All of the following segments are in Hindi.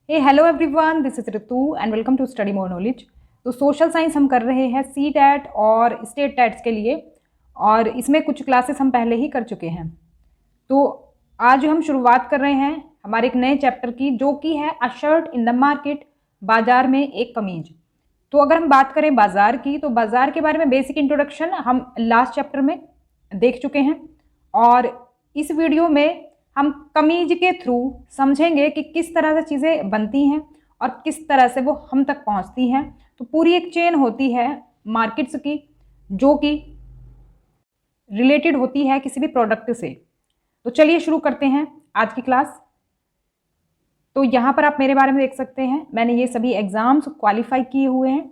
Hey hello everyone, this is Ritu and welcome to study more knowledge. तो सोशल साइंस हम कर रहे हैं CTET और स्टेट टेट्स के लिए, और इसमें कुछ क्लासेस हम पहले ही कर चुके हैं। तो आज हम शुरुआत कर रहे हैं हमारे एक नए चैप्टर की, जो कि है अ शर्ट इन द मार्केट, बाजार में एक कमीज। तो अगर हम बात करें बाजार की, तो बाजार के बारे में बेसिक इंट्रोडक्शन हम लास्ट चैप्टर में देख चुके हैं, और इस वीडियो में हम कमीज के थ्रू समझेंगे कि किस तरह से चीज़ें बनती हैं और किस तरह से वो हम तक पहुंचती हैं। तो पूरी एक चेन होती है मार्केट्स की, जो कि रिलेटेड होती है किसी भी प्रोडक्ट से। तो चलिए शुरू करते हैं आज की क्लास। तो यहाँ पर आप मेरे बारे में देख सकते हैं, मैंने ये सभी एग्जाम्स क्वालिफाई किए हुए हैं,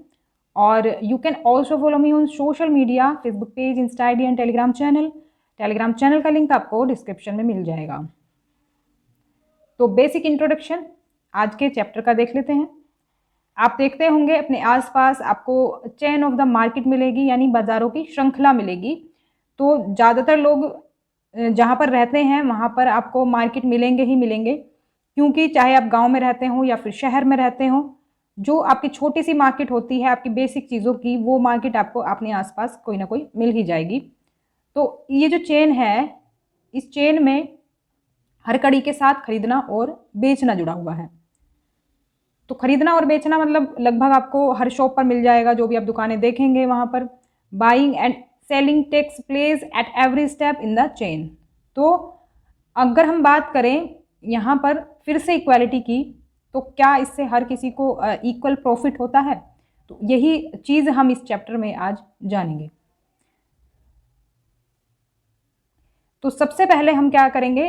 और you can also follow me on social media, Facebook page, Insta ID and Telegram channel. Telegram channel का लिंक आपको डिस्क्रिप्शन में मिल जाएगा। तो बेसिक इंट्रोडक्शन आज के चैप्टर का देख लेते हैं। आप देखते होंगे अपने आसपास आपको चेन ऑफ द मार्केट मिलेगी, यानी बाज़ारों की श्रृंखला मिलेगी। तो ज़्यादातर लोग जहाँ पर रहते हैं वहाँ पर आपको मार्केट मिलेंगे ही मिलेंगे, क्योंकि चाहे आप गांव में रहते हो या फिर शहर में रहते हो, जो आपकी छोटी सी मार्केट होती है आपकी बेसिक चीज़ों की, वो मार्केट आपको अपने आसपास कोई ना कोई मिल ही जाएगी। तो ये जो चेन है, इस चेन में हर कड़ी के साथ खरीदना और बेचना जुड़ा हुआ है। तो खरीदना और बेचना मतलब लगभग आपको हर शॉप पर मिल जाएगा, जो भी आप दुकानें देखेंगे वहाँ पर। Buying and selling takes place at every step in the chain. तो अगर हम बात करें यहाँ पर फिर से इक्वालिटी की, तो क्या इससे हर किसी को इक्वल प्रॉफिट होता है? तो यही चीज़ हम इस चैप्टर में आज जानेंगे। तो सबसे पहले हम क्या करेंगे,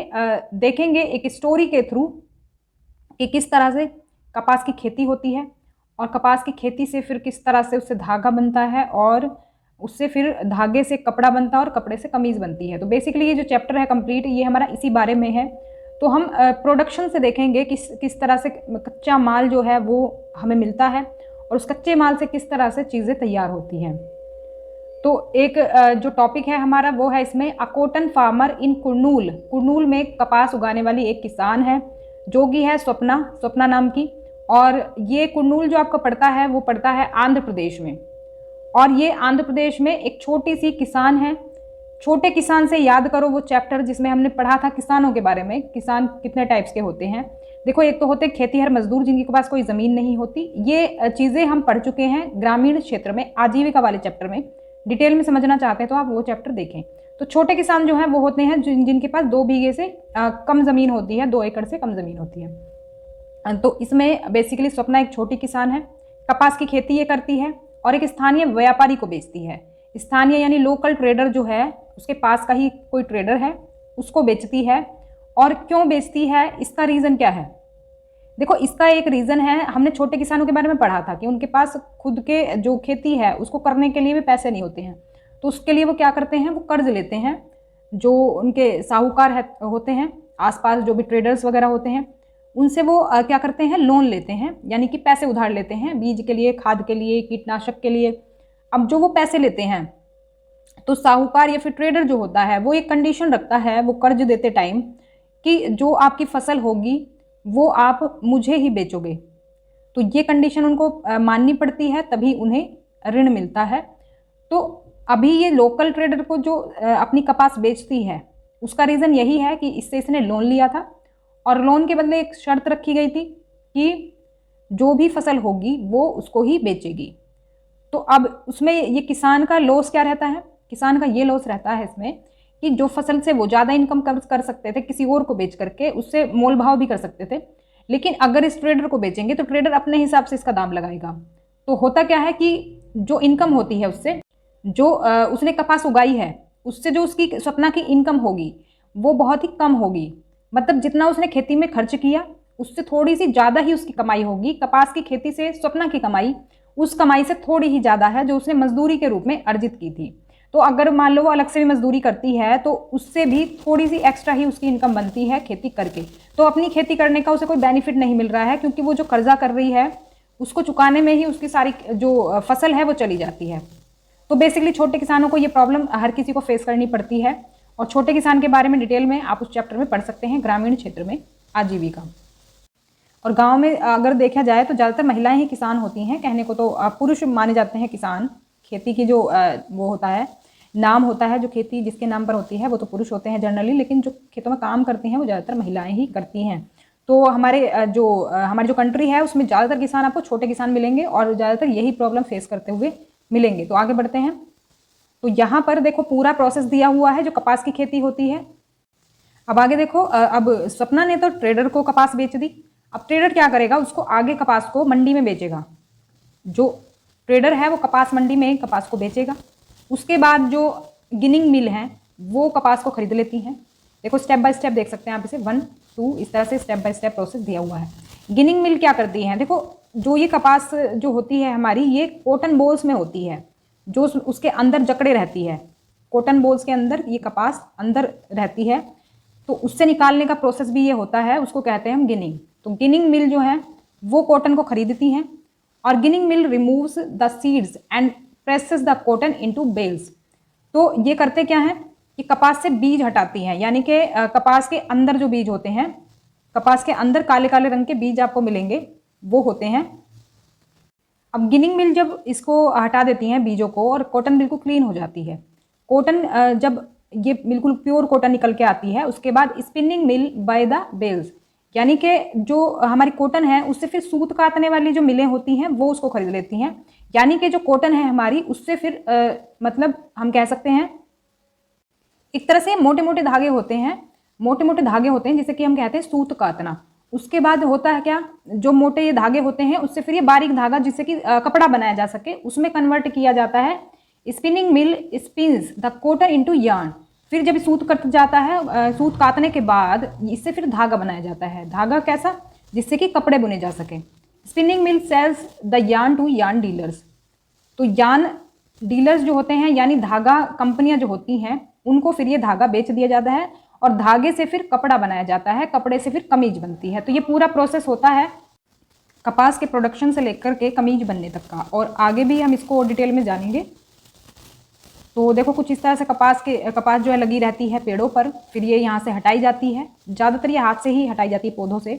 देखेंगे एक स्टोरी के थ्रू कि किस तरह से कपास की खेती होती है, और कपास की खेती से फिर किस तरह से उससे धागा बनता है, और उससे फिर धागे से कपड़ा बनता है, और कपड़े से कमीज बनती है। तो बेसिकली ये जो चैप्टर है कंप्लीट, ये हमारा इसी बारे में है। तो हम प्रोडक्शन से देखेंगे किस तरह से कच्चा माल जो है वो हमें मिलता है, और उस कच्चे माल से किस तरह से चीज़ें तैयार होती हैं। तो एक जो टॉपिक है हमारा वो है इसमें अ cotton farmer in Kurnool. Kurnool में कपास उगाने वाली एक किसान है, जो कि है स्वप्ना नाम की। और ये कुरनूल जो आपको पड़ता है वो पड़ता है आंध्र प्रदेश में, और ये आंध्र प्रदेश में एक छोटी सी किसान है। छोटे किसान से याद करो वो चैप्टर जिसमें हमने पढ़ा था किसानों के बारे में, किसान कितने टाइप्स के होते हैं। देखो, एक तो होते खेतीहर मजदूर जिनके पास कोई ज़मीन नहीं होती। ये चीज़ें हम पढ़ चुके हैं ग्रामीण क्षेत्र में, आजीविका वाले चैप्टर में। डिटेल में समझना चाहते हैं तो आप वो चैप्टर देखें। तो छोटे किसान जो हैं वो होते हैं जिनके पास 2 बीघे से कम ज़मीन होती है, 2 एकड़ से कम ज़मीन होती है। तो इसमें बेसिकली स्वप्ना एक छोटी किसान है, कपास की खेती ये करती है, और एक स्थानीय व्यापारी को बेचती है। स्थानीय यानी लोकल ट्रेडर जो है, उसके पास का ही कोई ट्रेडर है, उसको बेचती है। और क्यों बेचती है, इसका रीज़न क्या है? देखो, इसका एक रीज़न है, हमने छोटे किसानों के बारे में पढ़ा था कि उनके पास खुद के जो खेती है उसको करने के लिए भी पैसे नहीं होते हैं। तो उसके लिए वो क्या करते हैं, वो कर्ज लेते हैं। जो उनके साहूकार होते हैं, आसपास जो भी ट्रेडर्स वगैरह होते हैं, उनसे वो क्या करते हैं, लोन लेते हैं, यानी कि पैसे उधार लेते हैं, बीज के लिए, खाद के लिए, कीटनाशक के लिए। अब जो वो पैसे लेते हैं, तो साहूकार या फिर ट्रेडर जो होता है वो एक कंडीशन रखता है वो कर्ज देते टाइम, कि जो आपकी फसल होगी वो आप मुझे ही बेचोगे। तो ये कंडीशन उनको माननी पड़ती है, तभी उन्हें ऋण मिलता है। तो अभी ये लोकल ट्रेडर को जो अपनी कपास बेचती है, उसका रीज़न यही है कि इसने लोन लिया था, और लोन के बदले एक शर्त रखी गई थी कि जो भी फसल होगी वो उसको ही बेचेगी। तो अब उसमें ये किसान का लॉस क्या रहता है? किसान का ये लॉस रहता है इसमें कि जो फसल से वो ज़्यादा इनकम कर सकते थे किसी और को बेच करके, उससे मोल भाव भी कर सकते थे, लेकिन अगर इस ट्रेडर को बेचेंगे तो ट्रेडर अपने हिसाब से इसका दाम लगाएगा। तो होता क्या है कि जो इनकम होती है उससे, जो उसने कपास उगाई है उससे जो उसकी स्वप्ना की इनकम होगी वो बहुत ही कम होगी। मतलब जितना उसने खेती में खर्च किया उससे थोड़ी सी ज़्यादा ही उसकी कमाई होगी। कपास की खेती से स्वप्ना की कमाई उस कमाई से थोड़ी ही ज़्यादा है जो उसने मजदूरी के रूप में अर्जित की थी। तो अगर मान लो वो अलग से भी मजदूरी करती है तो उससे भी थोड़ी सी एक्स्ट्रा ही उसकी इनकम बनती है खेती करके। तो अपनी खेती करने का उसे कोई बेनिफिट नहीं मिल रहा है, क्योंकि वो जो कर्जा कर रही है उसको चुकाने में ही उसकी सारी जो फसल है वो चली जाती है। तो बेसिकली छोटे किसानों को ये प्रॉब्लम हर किसी को फेस करनी पड़ती है, और छोटे किसान के बारे में डिटेल में आप उस चैप्टर में पढ़ सकते हैं, ग्रामीण क्षेत्र में आजीविका। और गांव में अगर देखा जाए तो ज़्यादातर महिलाएं ही किसान होती हैं। कहने को तो पुरुष माने जाते हैं किसान। खेती की जो वो होता है, नाम होता है, जो खेती जिसके नाम पर होती है वो तो पुरुष होते हैं जनरली, लेकिन जो खेतों में काम करती हैं वो ज़्यादातर महिलाएं ही करती हैं। तो हमारी जो कंट्री है उसमें ज़्यादातर किसान आपको छोटे किसान मिलेंगे और ज़्यादातर यही प्रॉब्लम फेस करते हुए मिलेंगे। तो आगे बढ़ते हैं। तो यहाँ पर देखो पूरा प्रोसेस दिया हुआ है जो कपास की खेती होती है। अब आगे देखो, अब सपना ने तो ट्रेडर को कपास बेच दी। अब ट्रेडर क्या करेगा, उसको आगे कपास को मंडी में बेचेगा। जो ट्रेडर है वो कपास मंडी में कपास को बेचेगा। उसके बाद जो गिनिंग मिल है वो कपास को खरीद लेती हैं। देखो स्टेप बाय स्टेप देख सकते हैं आप इसे, 1 2 इस तरह से स्टेप बाय स्टेप प्रोसेस दिया हुआ है। गिनिंग मिल क्या करती है, देखो जो ये कपास जो होती है हमारी, ये कॉटन बॉल्स में होती है, जो उसके अंदर जकड़े रहती है। कॉटन बॉल्स के अंदर ये कपास अंदर रहती है, तो उससे निकालने का प्रोसेस भी ये होता है, उसको कहते हैं हम गिनिंग। तो गिनिंग मिल जो है वो कॉटन को खरीदती हैं और ginning mill removes the seeds and presses the cotton into bales. तो ये करते क्या हैं कि कपास से बीज हटाती हैं, यानी कि कपास के अंदर जो बीज होते हैं, कपास के अंदर काले काले रंग के बीज आपको मिलेंगे वो होते हैं। अब गिनिंग मिल जब इसको हटा देती हैं बीजों को और कॉटन बिल्कुल क्लीन हो जाती है। कॉटन जब ये बिल्कुल प्योर कॉटन निकल के आती है, उसके बाद spinning mill buy the bales, यानी कि जो हमारी कॉटन है उससे फिर सूत काटने वाली जो मिलें होती हैं वो उसको खरीद लेती हैं। यानी कि जो कॉटन है हमारी उससे फिर मतलब हम कह सकते हैं एक तरह से मोटे मोटे धागे होते हैं, मोटे मोटे धागे होते हैं जिसे कि हम कहते हैं सूत काटना। उसके बाद होता है क्या, जो मोटे ये धागे होते हैं उससे फिर ये बारीक धागा जिससे कि कपड़ा बनाया जा सके उसमें कन्वर्ट किया जाता है। Spinning mill spins the cotton into yarn. फिर जब सूत कट जाता है, सूत काटने के बाद इससे फिर धागा बनाया जाता है। धागा कैसा, जिससे कि कपड़े बुने जा सके। Spinning mill sells the yarn to yarn dealers. तो यार्न डीलर्स जो होते हैं यानी धागा कंपनियां जो होती हैं उनको फिर ये धागा बेच दिया जाता है और धागे से फिर कपड़ा बनाया जाता है, कपड़े से फिर कमीज बनती है। तो ये पूरा प्रोसेस होता है कपास के प्रोडक्शन से लेकर के कमीज बनने तक का, और आगे भी हम इसको डिटेल में जानेंगे। तो देखो कुछ इस तरह से कपास जो है लगी रहती है पेड़ों पर, फिर ये यहाँ से हटाई जाती है। ज़्यादातर ये हाथ से ही हटाई जाती है पौधों से,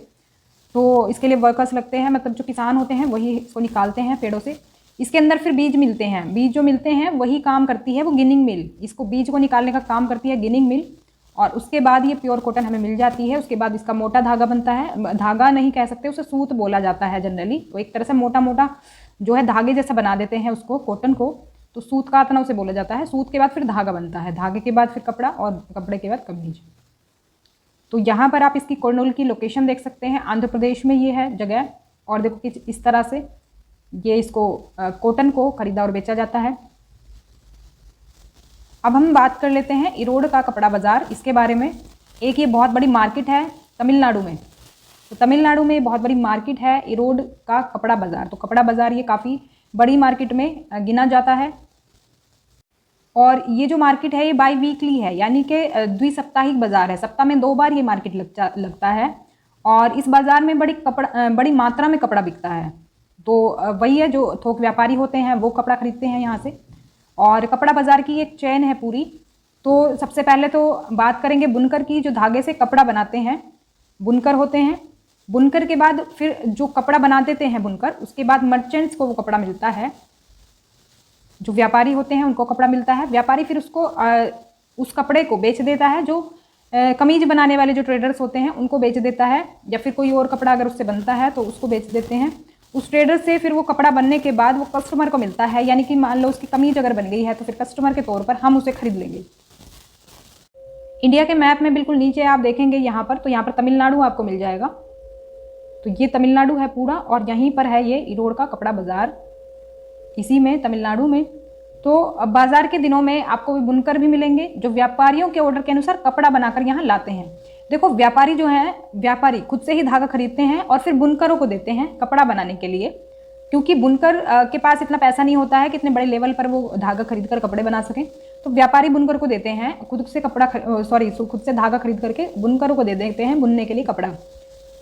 तो इसके लिए वर्कर्स लगते हैं, मतलब जो किसान होते हैं वही इसको निकालते हैं पेड़ों से। इसके अंदर फिर बीज मिलते हैं, बीज जो मिलते हैं वही काम करती है वो गिनिंग मिल, इसको बीज को निकालने का काम करती है गिनिंग मिल। और उसके बाद ये प्योर कॉटन हमें मिल जाती है। उसके बाद इसका मोटा धागा बनता है, धागा नहीं कह सकते, उसे सूत बोला जाता है जनरली। तो एक तरह से मोटा मोटा जो है धागे जैसा बना देते हैं उसको, कॉटन को, तो सूत काटना उसे बोला जाता है। सूत के बाद फिर धागा बनता है, धागे के बाद फिर कपड़ा और कपड़े के बाद कमीज। तो यहाँ पर आप इसकी कर्नूल की लोकेशन देख सकते हैं, आंध्र प्रदेश में ये है जगह। और देखो कि इस तरह से ये इसको कॉटन को खरीदा और बेचा जाता है। अब हम बात कर लेते हैं इरोड का कपड़ा बाज़ार, इसके बारे में। एक ये बहुत बड़ी मार्केट है तमिलनाडु में, तो तमिलनाडु में बहुत बड़ी मार्केट है इरोड का कपड़ा बाज़ार। तो कपड़ा बाज़ार ये काफ़ी बड़ी मार्केट में गिना जाता है। और ये जो मार्केट है ये बाई वीकली है, यानी कि द्विसाप्ताहिक बाज़ार है, सप्ताह में 2 बार ये मार्केट लगता है। और इस बाज़ार में बड़ी मात्रा में कपड़ा बिकता है। तो वही है जो थोक व्यापारी होते हैं वो कपड़ा खरीदते हैं यहाँ से। और कपड़ा बाज़ार की एक चेन है पूरी। तो सबसे पहले तो बात करेंगे बुनकर की, जो धागे से कपड़ा बनाते हैं बुनकर होते हैं। बुनकर के बाद फिर जो कपड़ा बना देते हैं बुनकर, उसके बाद मर्चेंट्स को वो कपड़ा मिलता है, जो व्यापारी होते हैं उनको कपड़ा मिलता है। व्यापारी फिर उसको उस कपड़े को बेच देता है, जो कमीज बनाने वाले जो ट्रेडर्स होते हैं उनको बेच देता है, या फिर कोई और कपड़ा अगर उससे बनता है तो उसको बेच देते हैं। उस ट्रेडर से फिर वो कपड़ा बनने के बाद वो कस्टमर को मिलता है, यानी कि मान लो उसकी कमीज अगर बन गई है तो फिर कस्टमर के तौर पर हम उसे खरीद लेंगे। इंडिया के मैप में बिल्कुल नीचे आप देखेंगे यहाँ पर, तो यहाँ पर तमिलनाडु आपको मिल जाएगा। तो ये तमिलनाडु है पूरा, और यहीं पर है ये इरोड का कपड़ा बाज़ार, इसी में तमिलनाडु में। तो बाज़ार के दिनों में आपको भी बुनकर भी मिलेंगे जो व्यापारियों के ऑर्डर के अनुसार कपड़ा बनाकर यहाँ लाते हैं। देखो व्यापारी जो हैं, व्यापारी खुद से ही धागा खरीदते हैं और फिर बुनकरों को देते हैं कपड़ा बनाने के लिए, क्योंकि बुनकर के पास इतना पैसा नहीं होता है कि इतने बड़े लेवल पर वो धागा खरीद कर कपड़े बना सकें। तो व्यापारी बुनकर को देते हैं, खुद से धागा खरीद करके बुनकरों को दे देते हैं बुनने के लिए कपड़ा।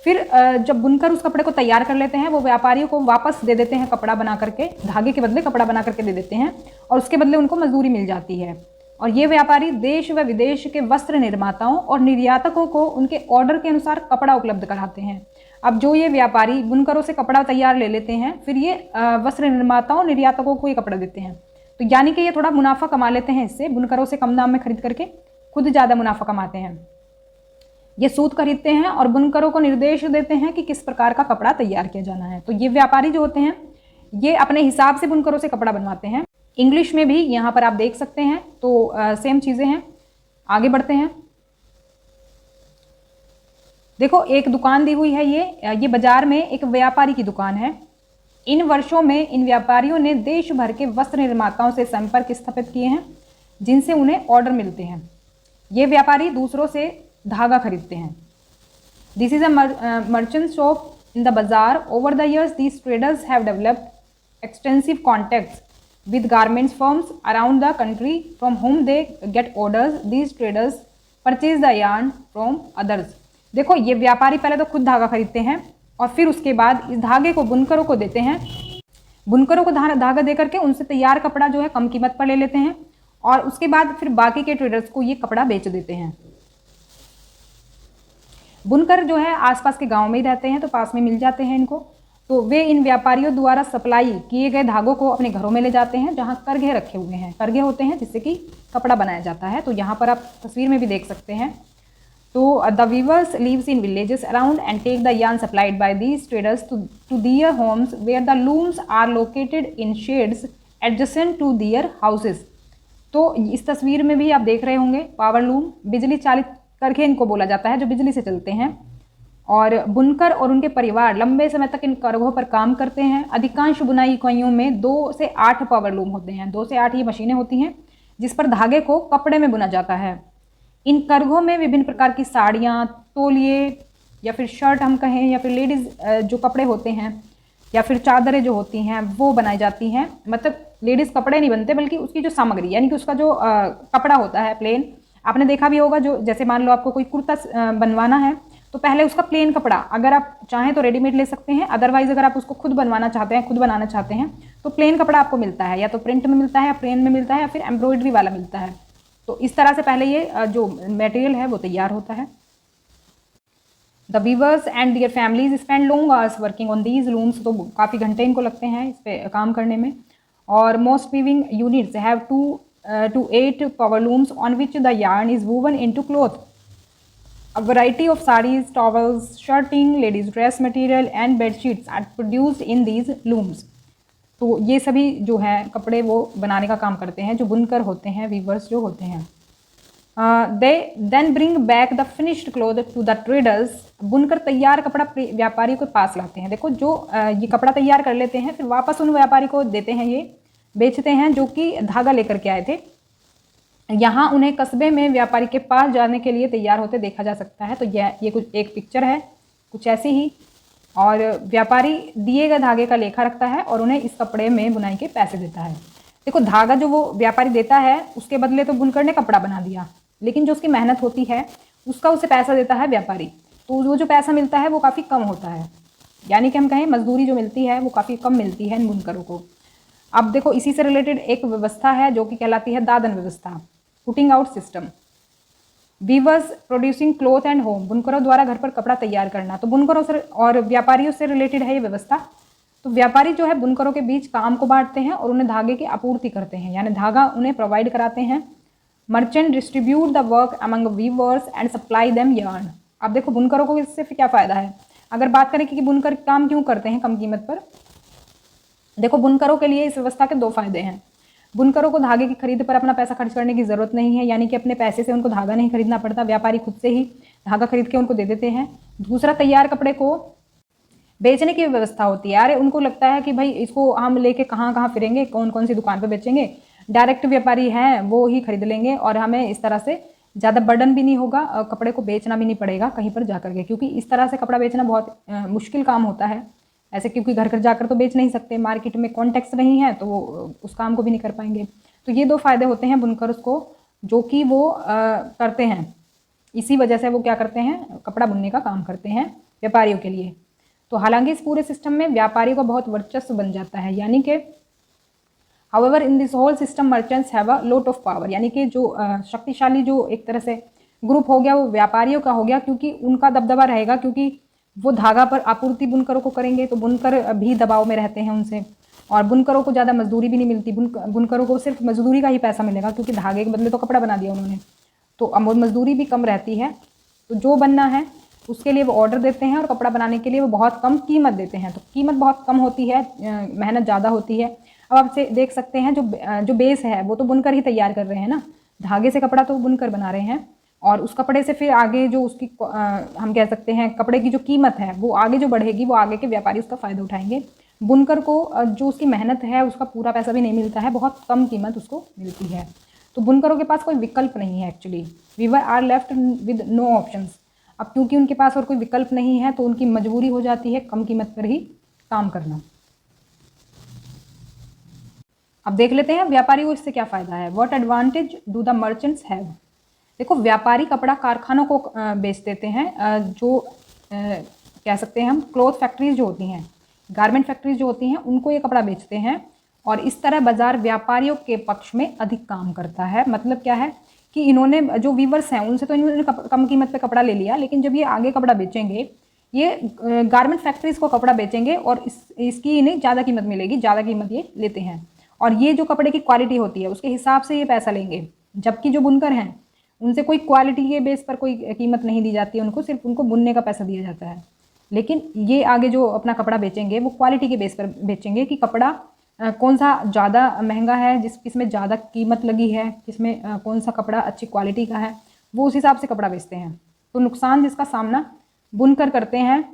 फिर जब बुनकर उस कपड़े को तैयार कर लेते हैं, वो व्यापारियों को वापस दे देते हैं कपड़ा बना करके, धागे के बदले कपड़ा बना करके दे देते हैं, और उसके बदले उनको मजदूरी मिल जाती है। और ये व्यापारी देश व विदेश के वस्त्र निर्माताओं और निर्यातकों को उनके ऑर्डर के अनुसार कपड़ा उपलब्ध कराते हैं। अब जो ये व्यापारी बुनकरों से कपड़ा तैयार ले लेते हैं, फिर ये वस्त्र निर्माताओं निर्यातकों को ये कपड़ा देते हैं। तो यानी कि ये थोड़ा मुनाफा कमा लेते हैं इससे, बुनकरों से कम दाम में खरीद करके खुद ज़्यादा मुनाफा कमाते हैं। ये सूत खरीदते हैं और बुनकरों को निर्देश देते हैं कि किस प्रकार का कपड़ा तैयार किया जाना है। तो ये व्यापारी जो होते हैं ये अपने हिसाब से बुनकरों से कपड़ा बनवाते हैं। इंग्लिश में भी यहाँ पर आप देख सकते हैं, तो सेम चीज़ें हैं। आगे बढ़ते हैं। देखो एक दुकान दी हुई है, ये बाजार में एक व्यापारी की दुकान है। इन वर्षों में इन व्यापारियों ने देश भर के वस्त्र निर्माताओं से संपर्क स्थापित किए हैं, जिनसे उन्हें ऑर्डर मिलते हैं। ये व्यापारी दूसरों से धागा खरीदते हैं। This is a merchant shop in the bazaar. Over the years these traders have developed extensive contacts with garments firms around the country from whom they get orders. These traders purchase the yarn from others. देखो ये व्यापारी पहले तो खुद धागा खरीदते हैं और फिर उसके बाद इस धागे को बुनकरों को देते हैं। बुनकरों को धागा दे करके उनसे तैयार कपड़ा जो है कम कीमत पर ले लेते हैं और उसके बाद फिर बाकी के ट्रेडर्स को ये कपड़ा बेच देते हैं। बुनकर जो है आसपास के गांव में ही रहते हैं, तो पास में मिल जाते हैं इनको। तो वे इन व्यापारियों द्वारा सप्लाई किए गए धागों को अपने घरों में ले जाते हैं, जहां करघे रखे हुए हैं। करघे होते हैं जिससे कि कपड़ा बनाया जाता है। तो यहाँ पर आप तस्वीर में भी देख सकते हैं। तो the weavers lives in villages around and take the yarn supplied by these traders to their homes where the looms are located in sheds adjacent to their houses. तो इस तस्वीर में भी आप देख रहे होंगे पावर लूम, बिजली चालित करघे इनको बोला जाता है, जो बिजली से चलते हैं। और बुनकर और उनके परिवार लंबे समय तक इन करघों पर काम करते हैं। अधिकांश बुनाई इकाइयों में 2 से 8 पावर लूम होते हैं। 2 से 8 ये मशीनें होती हैं जिस पर धागे को कपड़े में बुना जाता है। इन करघों में विभिन्न प्रकार की साड़ियाँ, तौलिए या फिर शर्ट हम कहें, या फिर लेडीज़ जो कपड़े होते हैं, या फिर चादरें जो होती हैं वो बनाई जाती हैं। मतलब लेडीज़ कपड़े नहीं बनते, बल्कि उसकी जो सामग्री यानी कि उसका जो कपड़ा होता है प्लेन, आपने देखा भी होगा। जो जैसे मान लो आपको कोई कुर्ता बनवाना है तो पहले उसका प्लेन कपड़ा, अगर आप चाहें तो रेडीमेड ले सकते हैं, अदरवाइज अगर आप उसको खुद बनवाना चाहते हैं, खुद बनाना चाहते हैं, तो प्लेन कपड़ा आपको मिलता है, या तो प्रिंट में मिलता है, या प्लेन में मिलता है, या फिर एम्ब्रॉयडरी वाला मिलता है। तो इस तरह से पहले ये जो मटेरियल है वो तैयार होता है। The weavers and their families spend long hours working on these looms. तो काफ़ी घंटे इनको लगते हैं इस पर काम करने में। और most weaving units have 2 to 8 power looms on which the yarn is woven into cloth. A variety of sarees, towels, shirting, ladies dress material and bed sheets are produced in these looms. तो ये सभी जो है कपड़े वो बनाने का काम करते हैं, जो बुनकर होते हैं, वीवर्स जो होते हैं। They then bring back the finished cloth to the traders. बुनकर तैयार कपड़ा व्यापारी के पास लाते हैं। देखो जो ये कपड़ा तैयार कर लेते हैं, फिर वापस उन व्यापारी को देते हैं, ये बेचते हैं, जो कि धागा लेकर के आए थे। यहाँ उन्हें कस्बे में व्यापारी के पास जाने के लिए तैयार होते देखा जा सकता है। तो ये कुछ एक पिक्चर है कुछ ऐसी ही। और व्यापारी दिए गए धागे का लेखा रखता है और उन्हें इस कपड़े में बुनाई के पैसे देता है। देखो धागा जो वो व्यापारी देता है उसके बदले तो बुनकर ने कपड़ा बना दिया, लेकिन जो उसकी मेहनत होती है उसका उसे पैसा देता है व्यापारी। तो वो जो पैसा मिलता है वो काफ़ी कम होता है, यानी कि हम कहें मजदूरी जो मिलती है वो काफ़ी कम मिलती है इन बुनकरों को। अब देखो इसी से रिलेटेड एक व्यवस्था है जो कि कहलाती है दादन व्यवस्था, putting out system. Weavers producing cloth and home, बुनकरों द्वारा घर पर कपड़ा तैयार करना। तो बुनकरों से और व्यापारियों से रिलेटेड है ये व्यवस्था। तो व्यापारी जो है बुनकरों के बीच काम को बांटते हैं और उन्हें धागे की आपूर्ति करते हैं, यानी धागा उन्हें प्रोवाइड कराते हैं। Merchant distribute the work among weavers and supply them yarn. अब देखो बुनकरों को इससे क्या फ़ायदा है। अगर बात करें कि बुनकर काम क्यों करते हैं कम कीमत पर, देखो बुनकरों के लिए इस व्यवस्था के 2 फायदे हैं। बुनकरों को धागे की खरीद पर अपना पैसा खर्च करने की ज़रूरत नहीं है, यानी कि अपने पैसे से उनको धागा नहीं खरीदना पड़ता, व्यापारी खुद से ही धागा खरीद के उनको दे देते हैं। दूसरा, तैयार कपड़े को बेचने की व्यवस्था होती है। अरे उनको लगता है कि भाई इसको हम लेके कहाँ कहाँ फिरेंगे, कौन कौन सी दुकान पर बेचेंगे, डायरेक्ट व्यापारी हैं वो ही खरीद लेंगे और हमें इस तरह से ज़्यादा बर्डन भी नहीं होगा, कपड़े को बेचना भी नहीं पड़ेगा कहीं पर जा करके, क्योंकि इस तरह से कपड़ा बेचना बहुत मुश्किल काम होता है ऐसे, क्योंकि घर घर जाकर तो बेच नहीं सकते, मार्केट में कॉन्टेक्ट्स नहीं है तो वो उस काम को भी नहीं कर पाएंगे। तो ये 2 फायदे होते हैं बुनकर उसको जो कि वो करते हैं। इसी वजह से वो क्या करते हैं, कपड़ा बुनने का काम करते हैं व्यापारियों के लिए। तो हालांकि इस पूरे सिस्टम में व्यापारी को बहुत वर्चस्व बन जाता है, यानी कि however in this whole system merchants have a lot of power, यानी कि जो शक्तिशाली जो एक तरह से ग्रुप हो गया वो व्यापारियों का हो गया, क्योंकि उनका दबदबा रहेगा, क्योंकि वो धागा पर आपूर्ति बुनकरों को करेंगे, तो बुनकर भी दबाव में रहते हैं उनसे, और बुनकरों को ज़्यादा मजदूरी भी नहीं मिलती। बुनकरों को सिर्फ मजदूरी का ही पैसा मिलेगा, क्योंकि धागे के बदले तो कपड़ा बना दिया उन्होंने, तो अब मजदूरी भी कम रहती है। तो जो बनना है उसके लिए वो ऑर्डर देते हैं, और कपड़ा बनाने के लिए वो बहुत कम कीमत देते हैं। तो कीमत बहुत कम होती है, मेहनत ज़्यादा होती है। अब आप से देख सकते हैं जो बेस है वो तो बुनकर ही तैयार कर रहे हैं ना, धागे से कपड़ा तो बुनकर बना रहे हैं, और उस कपड़े से फिर आगे जो उसकी हम कह सकते हैं कपड़े की जो कीमत है वो आगे जो बढ़ेगी, वो आगे के व्यापारी उसका फ़ायदा उठाएंगे। बुनकर को जो उसकी मेहनत है उसका पूरा पैसा भी नहीं मिलता है, बहुत कम कीमत उसको मिलती है। तो बुनकरों के पास कोई विकल्प नहीं है actually, weaver are left with no options. अब क्योंकि उनके पास और कोई विकल्प नहीं है, तो उनकी मजबूरी हो जाती है कम कीमत पर ही काम करना। अब देख लेते हैं व्यापारी को इससे क्या फ़ायदा है। What advantage do the merchants have. देखो, व्यापारी कपड़ा कारखानों को बेच देते हैं, जो कह सकते हैं हम क्लॉथ फैक्ट्रीज जो होती हैं, गारमेंट फैक्ट्रीज जो होती हैं, उनको ये कपड़ा बेचते हैं। और इस तरह बाजार व्यापारियों के पक्ष में अधिक काम करता है। मतलब क्या है कि इन्होंने जो वीवर्स हैं उनसे तो इन्होंने कम कीमत पे कपड़ा ले लिया, लेकिन जब ये आगे कपड़ा बेचेंगे, ये गारमेंट फैक्ट्रीज को कपड़ा बेचेंगे और इसकी इन्हें ज़्यादा कीमत मिलेगी, ज़्यादा कीमत ये लेते हैं। और ये जो कपड़े की क्वालिटी होती है उसके हिसाब से ये पैसा लेंगे, जबकि जो बुनकर हैं उनसे कोई क्वालिटी के बेस पर कोई कीमत नहीं दी जाती है, उनको सिर्फ उनको बुनने का पैसा दिया जाता है। लेकिन ये आगे जो अपना कपड़ा बेचेंगे वो क्वालिटी के बेस पर बेचेंगे कि कपड़ा कौन सा ज़्यादा महंगा है, किसमें ज़्यादा कीमत लगी है, किसमें कौन सा कपड़ा अच्छी क्वालिटी का है, वो उस हिसाब से कपड़ा बेचते हैं। तो नुकसान जिसका सामना बुनकर करते हैं,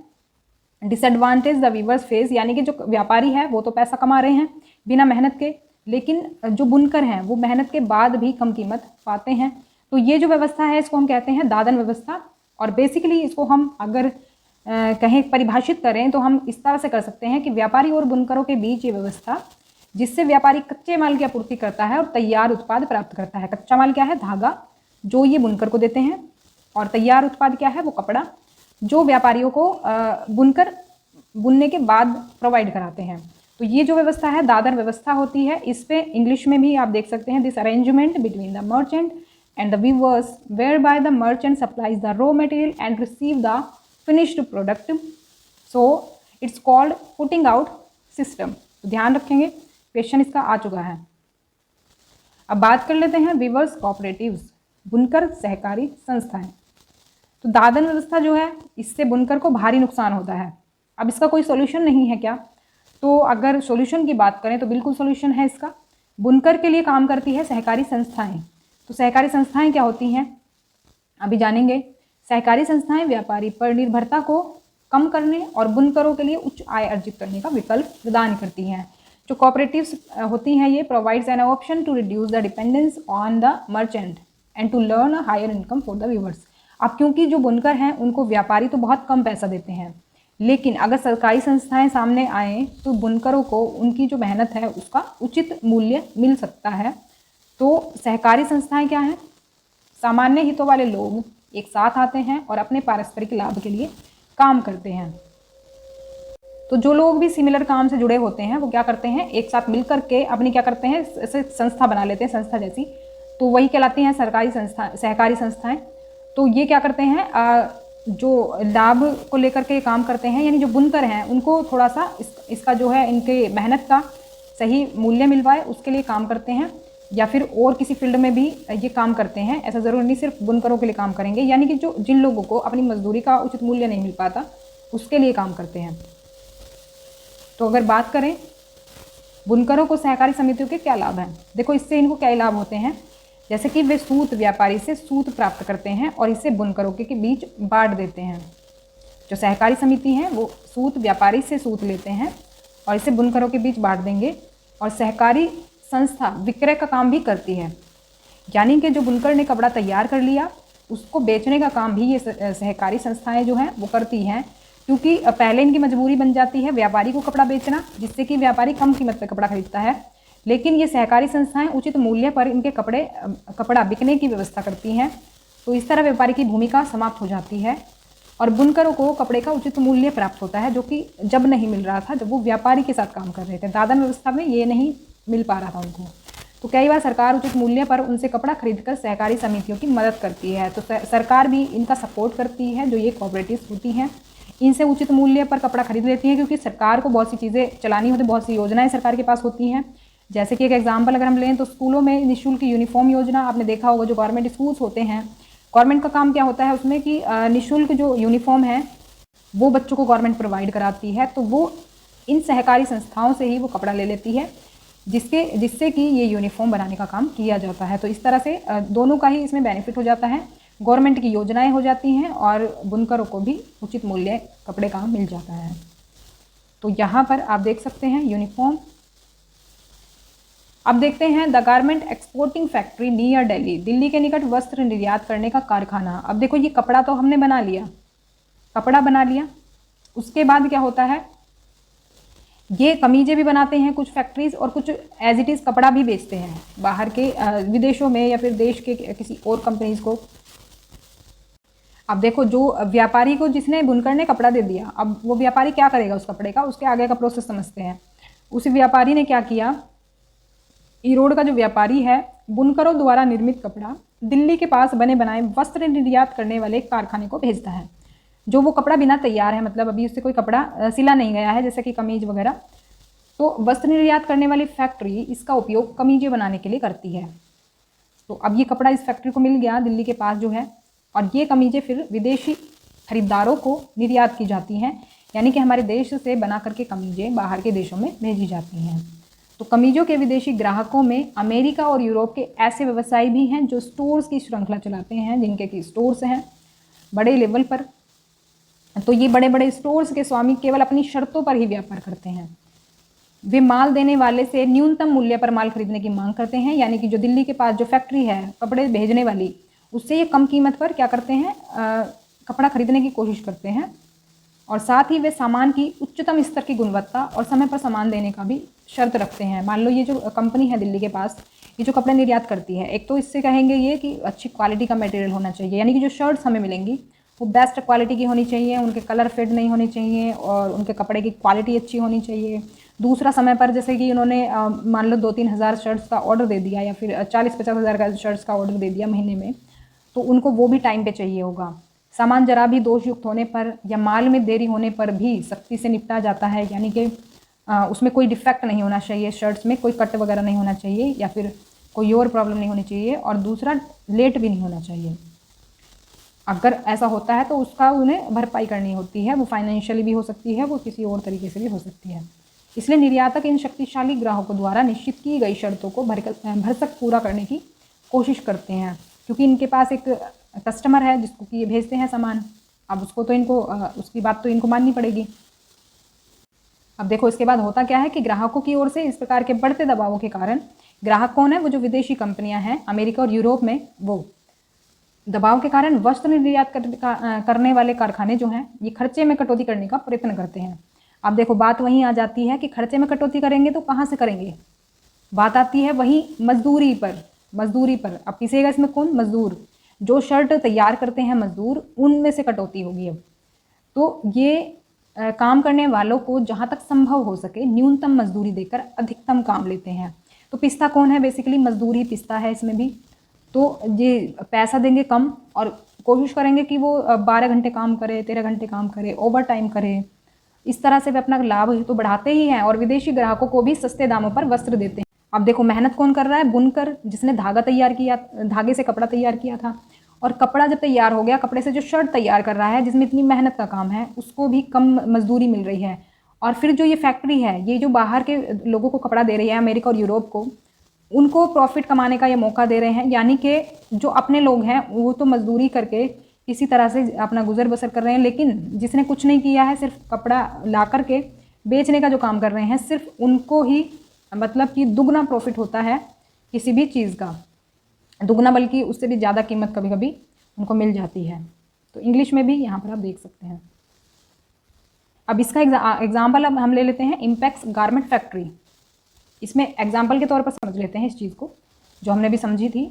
डिसएडवांटेज द वीवर्स फेस, यानी कि जो व्यापारी है वो तो पैसा कमा रहे हैं बिना मेहनत के, लेकिन जो बुनकर हैं वो मेहनत के बाद भी कम कीमत पाते हैं। तो ये जो व्यवस्था है इसको हम कहते हैं दादन व्यवस्था। और बेसिकली इसको हम अगर कहीं परिभाषित करें तो हम इस तरह से कर सकते हैं कि व्यापारी और बुनकरों के बीच ये व्यवस्था, जिससे व्यापारी कच्चे माल की आपूर्ति करता है और तैयार उत्पाद प्राप्त करता है। कच्चा माल क्या है? धागा, जो ये बुनकर को देते हैं, और तैयार उत्पाद क्या है? वो कपड़ा, जो व्यापारियों को बुनकर बुनने के बाद प्रोवाइड कराते हैं। तो ये जो व्यवस्था है दादर व्यवस्था होती है। इस पे इंग्लिश में भी आप देख सकते हैं, this arrangement between the merchant and the weavers whereby the merchant supplies the raw material and receive the finished product, so it's called putting out system. तो ध्यान रखेंगे, क्वेश्चन इसका आ चुका है। अब बात कर लेते हैं वीवर्स कोऑपरेटिव्स, बुनकर सहकारी संस्थाएं। तो दादन व्यवस्था जो है इससे बुनकर को भारी नुकसान होता है। अब इसका कोई सॉल्यूशन नहीं है क्या? तो अगर सॉल्यूशन की बात करें तो बिल्कुल सॉल्यूशन है इसका। बुनकर के लिए काम करती है सहकारी संस्थाएं। तो सहकारी संस्थाएं क्या होती हैं अभी जानेंगे। सहकारी संस्थाएं व्यापारी पर निर्भरता को कम करने और बुनकरों के लिए उच्च आय अर्जित करने का विकल्प प्रदान करती हैं। जो कोऑपरेटिव्स होती हैं ये provides an option to reduce the dependence on the merchant and to learn a higher income for the viewers. अब क्योंकि जो बुनकर हैं उनको व्यापारी तो बहुत कम पैसा देते हैं, लेकिन अगर सरकारी संस्थाएं सामने आएँ तो बुनकरों को उनकी जो मेहनत है उसका उचित मूल्य मिल सकता है। तो सहकारी संस्थाएं क्या हैं? सामान्य हितों वाले लोग एक साथ आते हैं और अपने पारस्परिक लाभ के लिए काम करते हैं। तो जो लोग भी सिमिलर काम से जुड़े होते हैं वो क्या करते हैं, एक साथ मिल करके अपनी क्या करते हैं, ऐसे संस्था बना लेते हैं, संस्था जैसी। तो वही कहलाती हैं सरकारी संस्था, सहकारी संस्थाएं। तो ये क्या करते हैं, जो लाभ को लेकर के काम करते हैं, यानी जो बुनकर हैं उनको थोड़ा सा इसका जो है इनके मेहनत का सही मूल्य मिलवाए उसके लिए काम करते हैं, या फिर और किसी फील्ड में भी ये काम करते हैं। ऐसा ज़रूरी नहीं सिर्फ बुनकरों के लिए काम करेंगे, यानी कि जो जिन लोगों को अपनी मजदूरी का उचित मूल्य नहीं मिल पाता उसके लिए काम करते हैं। तो अगर बात करें बुनकरों को सहकारी समितियों के क्या लाभ हैं, देखो इससे इनको क्या लाभ होते हैं। जैसे कि वे सूत व्यापारी से सूत प्राप्त करते हैं और इसे बुनकरों के बीच बांट देते हैं। जो सहकारी समिति हैं वो सूत व्यापारी से सूत लेते हैं और इसे बुनकरों के बीच बांट देंगे। और सहकारी संस्था विक्रय का काम भी करती है, यानी कि जो बुनकर ने कपड़ा तैयार कर लिया उसको बेचने का काम भी ये सहकारी संस्थाएं जो हैं वो करती हैं, क्योंकि पहले इनकी मजबूरी बन जाती है व्यापारी को कपड़ा बेचना, जिससे कि व्यापारी कम कीमत पर कपड़ा खरीदता है। लेकिन ये सहकारी संस्थाएं उचित मूल्य पर इनके कपड़ा बिकने की व्यवस्था करती हैं। तो इस तरह व्यापारी की भूमिका समाप्त हो जाती है और बुनकरों को कपड़े का उचित मूल्य प्राप्त होता है, जो कि जब नहीं मिल रहा था, जब वो व्यापारी के साथ काम कर रहे थे। दादन व्यवस्था में ये नहीं मिल पा रहा था उनको। तो कई बार सरकार उचित मूल्य पर उनसे कपड़ा खरीदकर सहकारी समितियों की मदद करती है। तो सरकार भी इनका सपोर्ट करती है, जो ये कोऑपरेटिव्स होती हैं। इनसे उचित मूल्य पर कपड़ा खरीद लेती हैं, क्योंकि सरकार को बहुत सी चीज़ें चलानी होती, बहुत सी योजनाएं सरकार के पास होती हैं। जैसे कि एक एग्जाम्पल अगर हम लें तो स्कूलों में निःशुल्क यूनिफॉर्म योजना आपने देखा होगा, जो गवर्नमेंट स्कूल्स होते हैं, गवर्नमेंट का काम क्या होता है उसमें कि निःशुल्क जो यूनिफॉर्म है वो बच्चों को गवर्नमेंट प्रोवाइड कराती है, तो वो इन सहकारी संस्थाओं से ही वो कपड़ा ले लेती है, जिससे कि ये यूनिफॉर्म बनाने का काम किया जाता है। तो इस तरह से दोनों का ही इसमें बेनिफिट हो जाता है, गवर्नमेंट की योजनाएं हो जाती हैं और बुनकरों को भी उचित मूल्य कपड़े का मिल जाता है। तो यहाँ पर आप देख सकते हैं यूनिफॉर्म। अब देखते हैं the garment exporting factory near Delhi, Delhi के निकट वस्त्र निर्यात करने का कारखाना। अब देखो ये कपड़ा तो हमने बना लिया, कपड़ा बना लिया, उसके बाद क्या होता है, ये कमीजें भी बनाते हैं कुछ फैक्ट्रीज, और कुछ एज इट इज़ कपड़ा भी बेचते हैं बाहर के विदेशों में या फिर देश के किसी और कंपनीज को। अब देखो जो व्यापारी को जिसने बुनकर ने कपड़ा दे दिया, अब वो व्यापारी क्या करेगा उस कपड़े का, उसके आगे का प्रोसेस समझते हैं। उस व्यापारी ने क्या किया, ईरोड का जो व्यापारी है, बुनकरों द्वारा निर्मित कपड़ा दिल्ली के पास बने बनाए वस्त्र निर्यात करने वाले कारखाने को भेजता है। जो वो कपड़ा बिना तैयार है, मतलब अभी उससे कोई कपड़ा सिला नहीं गया है, जैसे कि कमीज वगैरह, तो वस्त्र निर्यात करने वाली फैक्ट्री इसका उपयोग कमीजें बनाने के लिए करती है। तो अब ये कपड़ा इस फैक्ट्री को मिल गया दिल्ली के पास जो है, और ये कमीजें फिर विदेशी खरीदारों को निर्यात की जाती हैं, यानी कि हमारे देश से बना करके कमीजें बाहर के देशों में भेजी जाती हैं। तो कमीजों के विदेशी ग्राहकों में अमेरिका और यूरोप के ऐसे व्यवसायी भी हैं जो स्टोर्स की श्रृंखला चलाते हैं, जिनके की स्टोर्स हैं बड़े लेवल पर। तो ये बड़े बड़े स्टोर्स के स्वामी केवल अपनी शर्तों पर ही व्यापार करते हैं। वे माल देने वाले से न्यूनतम मूल्य पर माल खरीदने की मांग करते हैं, यानी कि जो दिल्ली के पास जो फैक्ट्री है कपड़े भेजने वाली, उससे ये कम कीमत पर क्या करते हैं, कपड़ा खरीदने की कोशिश करते हैं। और साथ ही वे सामान की उच्चतम स्तर की गुणवत्ता और समय पर सामान देने का भी शर्त रखते हैं। मान लो ये जो कंपनी है दिल्ली के पास, ये जो कपड़े निर्यात करती है, एक तो इससे कहेंगे ये कि अच्छी क्वालिटी का मटेरियल होना चाहिए, यानी कि जो शर्ट्स हमें मिलेंगी वो बेस्ट क्वालिटी की होनी चाहिए, उनके कलर फेड नहीं होने चाहिए और उनके कपड़े की क्वालिटी अच्छी होनी चाहिए। दूसरा, समय पर, जैसे कि उन्होंने मान लो 2-3 हज़ार शर्ट्स का ऑर्डर दे दिया या फिर 40-50 हज़ार का शर्ट्स का ऑर्डर दे दिया महीने में, तो उनको वो भी टाइम पे चाहिए होगा। सामान जरा भी दोषयुक्त होने पर या माल में देरी होने पर भी सख्ती से निपटा जाता है, यानी कि उसमें कोई डिफेक्ट नहीं होना चाहिए, शर्ट्स में कोई कट वगैरह नहीं होना चाहिए या फिर कोई और प्रॉब्लम नहीं होनी चाहिए, और दूसरा लेट भी नहीं होना चाहिए। अगर ऐसा होता है तो उसका उन्हें भरपाई करनी होती है, वो फाइनेंशियली भी हो सकती है, वो किसी और तरीके से भी हो सकती है। इसलिए निर्यातक इन शक्तिशाली ग्राहकों द्वारा निश्चित की गई शर्तों को भरसक पूरा करने की कोशिश करते हैं, क्योंकि इनके पास एक कस्टमर है जिसको कि ये भेजते हैं सामान। अब उसको तो इनको उसकी बात तो इनको माननी पड़ेगी। अब देखो इसके बाद होता क्या है कि ग्राहकों की ओर से इस प्रकार के बढ़ते दबावों के कारण, ग्राहक कौन है, वो जो विदेशी कंपनियां हैं अमेरिका और यूरोप में, वो दबाव के कारण वस्त्र निर्यात करने वाले कारखाने जो हैं ये खर्चे में कटौती करने का प्रयत्न करते हैं। अब देखो बात वहीं आ जाती है कि खर्चे में कटौती करेंगे तो कहाँ से करेंगे, बात आती है वहीं मजदूरी पर। मजदूरी पर अब पिसेगा इसमें कौन, मजदूर, जो शर्ट तैयार करते हैं मजदूर, उनमें से कटौती होगी। अब तो ये काम करने वालों को जहाँ तक संभव हो सके न्यूनतम मजदूरी देकर अधिकतम काम लेते हैं। तो पिसता कौन है, बेसिकली मजदूरी पिसता है इसमें भी। तो ये पैसा देंगे कम और कोशिश करेंगे कि वो 12 घंटे काम करे, 13 घंटे काम करे, ओवर टाइम करे। इस तरह से वे अपना लाभ तो बढ़ाते ही हैं और विदेशी ग्राहकों को भी सस्ते दामों पर वस्त्र देते हैं। अब देखो मेहनत कौन कर रहा है, बुनकर, जिसने धागा तैयार किया, धागे से कपड़ा तैयार किया था, और कपड़ा जब तैयार हो गया, कपड़े से जो शर्ट तैयार कर रहा है जिसमें इतनी मेहनत का काम है, उसको भी कम मजदूरी मिल रही है। और फिर जो ये फैक्ट्री है, ये जो बाहर के लोगों को कपड़ा दे रही है, अमेरिका और यूरोप को, उनको प्रॉफिट कमाने का ये मौका दे रहे हैं। यानी कि जो अपने लोग हैं वो तो मजदूरी करके किसी तरह से अपना गुजर बसर कर रहे हैं, लेकिन जिसने कुछ नहीं किया है, सिर्फ कपड़ा ला करके बेचने का जो काम कर रहे हैं, सिर्फ उनको ही मतलब कि दुगना प्रॉफिट होता है किसी भी चीज़ का, दुगना बल्कि उससे भी ज़्यादा कीमत कभी कभी उनको मिल जाती है। तो इंग्लिश में भी यहाँ पर आप देख सकते हैं। अब इसका एग्जाम्पल अब हम ले लेते हैं इम्पैक्स गारमेंट फैक्ट्री। इसमें एग्जाम्पल के तौर पर समझ लेते हैं इस चीज़ को जो हमने भी समझी थी।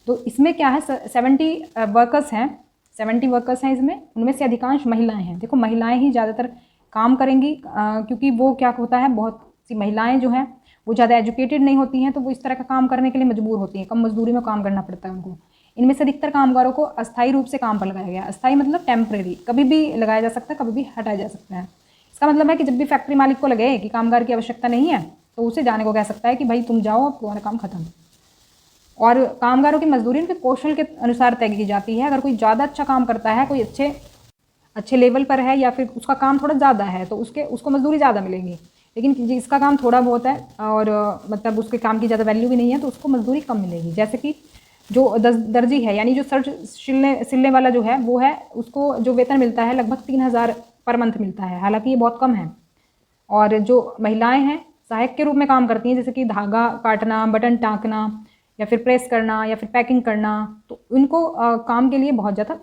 तो इसमें क्या है, 70 वर्कर्स हैं, 70 वर्कर्स हैं इसमें, उनमें से अधिकांश महिलाएं हैं। देखो महिलाएं ही ज़्यादातर काम करेंगी क्योंकि वो क्या होता है, बहुत सी महिलाएं जो हैं वो ज़्यादा एजुकेटेड नहीं होती हैं, तो वो इस तरह का काम करने के लिए मजबूर होती हैं, कम मजदूरी में काम करना पड़ता है उनको। इनमें से अधिकतर कामगारों को अस्थायी रूप से काम पर लगाया गया। अस्थायी मतलब टेम्परेरी, कभी भी लगाया जा सकता है, कभी भी हटाया जा सकता है। इसका मतलब है कि जब भी फैक्ट्री मालिक को लगे कि कामगार की आवश्यकता नहीं है तो उसे जाने को कह सकता है कि भाई तुम जाओ, अब तुम्हारा काम खत्म। और कामगारों की मजदूरी उनके कौशल के अनुसार तय की जाती है। अगर कोई ज़्यादा अच्छा काम करता है, कोई अच्छे लेवल पर है या फिर उसका काम थोड़ा ज़्यादा है तो उसको मजदूरी ज़्यादा मिलेगी। लेकिन जिसका काम थोड़ा बहुत है और मतलब उसके काम की ज़्यादा वैल्यू भी नहीं है तो उसको मजदूरी कम मिलेगी। जैसे कि जो दर्जी है, यानी जो शर्ट सिलने वाला जो है वो है, उसको जो वेतन मिलता है लगभग 3,000 पर मंथ मिलता है। हालांकि ये बहुत कम है। और जो महिलाएं हैं सहायक के रूप में काम करती हैं, जैसे कि धागा काटना, बटन टाँकना या फिर प्रेस करना या फिर पैकिंग करना, तो उनको काम के लिए बहुत ज़्यादा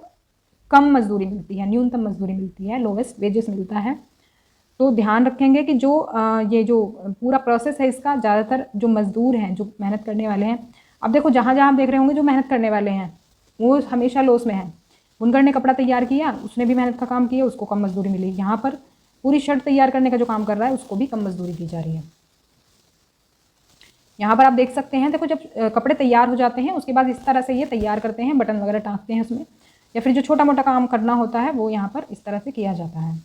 कम मजदूरी मिलती है, न्यूनतम मजदूरी मिलती है, लोवेस्ट वेजेस मिलता है। तो ध्यान रखेंगे कि जो ये जो पूरा प्रोसेस है इसका ज़्यादातर जो मजदूर हैं, जो मेहनत करने वाले हैं, अब देखो जहाँ जहाँ आप देख रहे होंगे जो मेहनत करने वाले हैं वो हमेशा लॉस में है। बुनकर ने कपड़ा तैयार किया, उसने भी मेहनत का काम किया, उसको कम मजदूरी मिली। यहाँ पर पूरी शर्ट तैयार करने का जो काम कर रहा है उसको भी कम मजदूरी दी जा रही है। यहाँ पर आप देख सकते हैं, देखो जब कपड़े तैयार हो जाते हैं उसके बाद इस तरह से ये तैयार करते हैं, बटन वगैरह टाँकते हैं उसमें, या फिर जो छोटा मोटा काम करना होता है वो यहाँ पर इस तरह से किया जाता है।